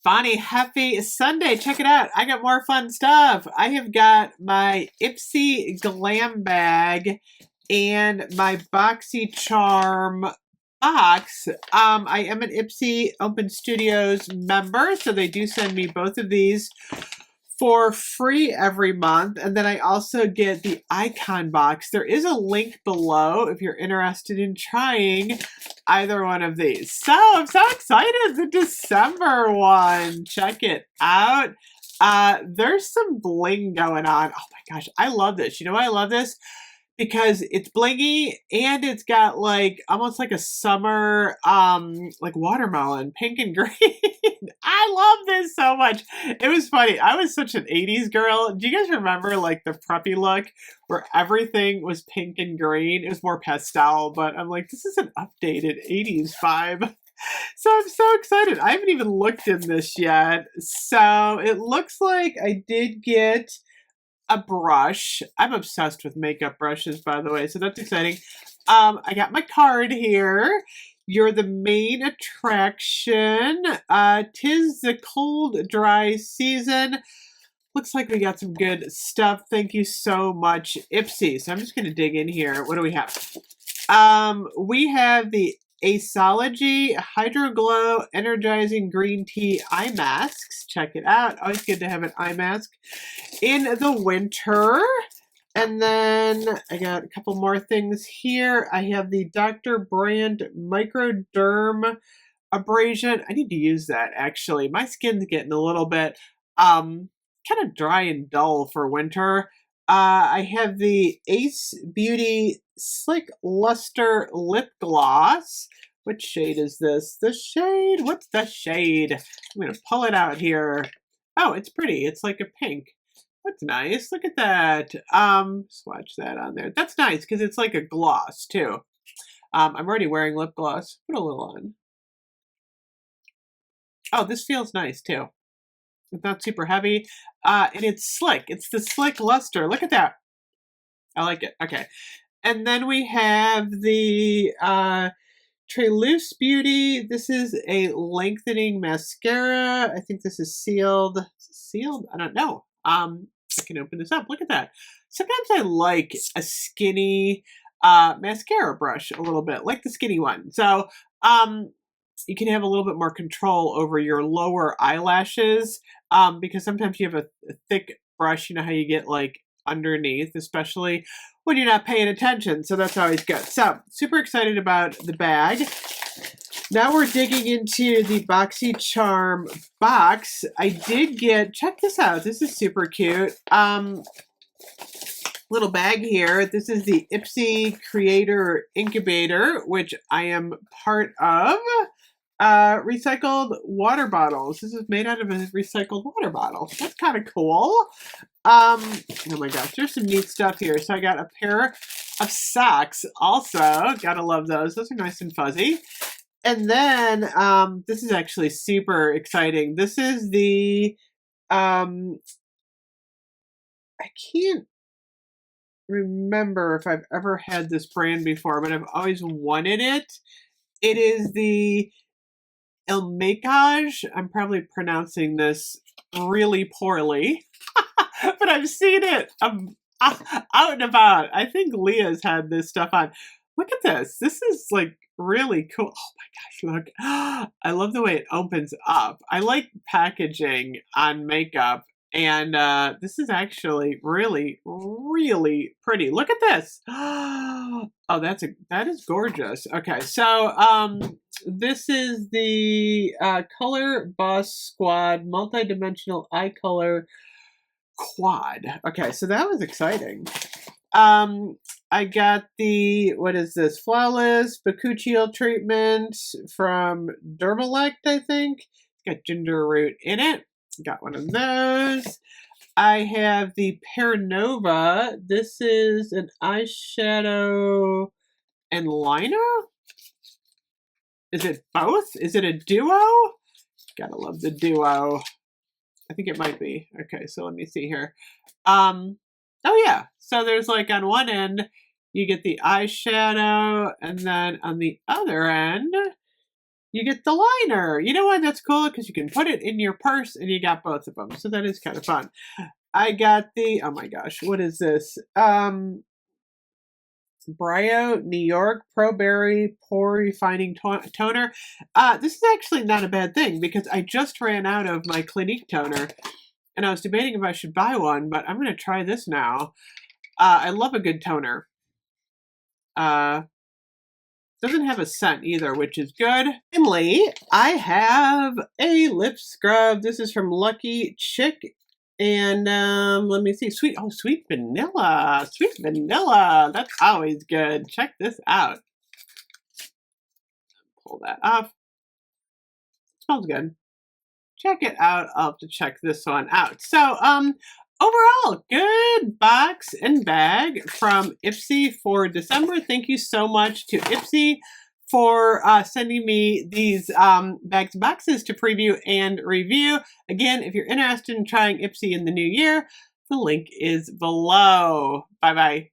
Bonnie, happy Sunday. Check it out. I got more fun stuff. I have got my Ipsy Glam bag and my BoxyCharm box. I am an Ipsy Open Studios member, so they do send me both of these for free every month. And then I also get the icon box. There is a link below if you're interested in trying either one of these. So I'm so excited. The December one. Check it out. There's some bling going on. Oh my gosh, I love this. You know why I love this? Because it's blingy and it's got like almost like a summer like watermelon, pink and green. I love this so much. It was funny. I was such an 80s girl. Do you guys remember like the preppy look where everything was pink and green? It was more pastel, but I'm like, this is an updated 80s vibe. So I'm so excited. I haven't even looked in this yet. So it looks like I did get a brush. I'm obsessed with makeup brushes, by the way, so that's exciting. I got my card here. You're the main attraction. 'Tis the cold, dry season. Looks like we got some good stuff. Thank you so much, Ipsy. So I'm just going to dig in here. What do we have? We have the Aceology Hydro Glow Energizing Green Tea Eye Masks. Check it out. Always good to have an eye mask in the winter. And then I got a couple more things here. I have the Dr. Brand Microderm Abrasion. I need to use that actually. My skin's getting a little bit kind of dry and dull for winter. I have the Ace Beauty Slick Luster Lip Gloss. What shade is this? The shade? What's the shade? I'm going to pull it out here. Oh, it's pretty. It's like a pink. That's nice. Look at that. Swatch that on there. That's nice because it's like a gloss too. I'm already wearing lip gloss. Put a little on. Oh, this feels nice too. It's not super heavy. And it's slick. It's the Slick Luster. Look at that. I like it. Okay. And then we have the Treloose Beauty. This is a lengthening mascara. I think this is sealed. Sealed? I don't know. I can open this up. Look at that. Sometimes I like a skinny mascara brush a little bit, like the skinny one. So you can have a little bit more control over your lower eyelashes because sometimes you have a thick brush. You know how you get like underneath, especially when you're not paying attention. So that's always good. So super excited about the bag. Now we're digging into the BoxyCharm box. I did get, check this out. This is super cute. Little bag here. This is the Ipsy Creator Incubator, which I am part of. Recycled water bottles. This is made out of a recycled water bottle. That's kind of cool. Oh my gosh, there's some neat stuff here. So I got a pair of socks also. Gotta love those. Those are nice and fuzzy. And then this is actually super exciting. This is the I can't remember if I've ever had this brand before, but I've always wanted it. It is the Ilmakage. I'm probably pronouncing this really poorly, but I've seen it out and about. I think Leah's had this stuff on. Look at this. This is like really cool. Oh my gosh, look. I love the way it opens up. I like packaging on makeup. And this is actually really, really pretty. Look at this. Oh, that is gorgeous. Okay, so this is the Color Boss Squad Multi-Dimensional Eye Color Quad. Okay, so that was exciting. I got the, what is this? Flawless Bakuchiol treatment from Dermalect, I think. It's got ginger root in it. Got one of those. I have the Paranova. This is an eyeshadow and liner. Is it both? Is it a duo? Gotta love the duo. I think it might be. Okay, so let me see here. Oh yeah. So there's like on one end, you get the eyeshadow, and then on the other end, you get the liner. You know why that's cool? Because you can put it in your purse and you got both of them. So that is kind of fun. I got the, oh my gosh, what is this? Brio New York Pro Berry Pore Refining Toner. This is actually not a bad thing because I just ran out of my Clinique toner and I was debating if I should buy one, but I'm going to try this now. I love a good toner. Doesn't have a scent either, which is good. Finally, I have a lip scrub. This is from Lucky Chick. And let me see. Sweet vanilla. Sweet vanilla. That's always good. Check this out. Pull that off. Smells good. Check it out. I'll have to check this one out. So, overall, good box and bag from Ipsy for December. Thank you so much to Ipsy for sending me these bags and boxes to preview and review. Again, if you're interested in trying Ipsy in the new year, the link is below. Bye-bye.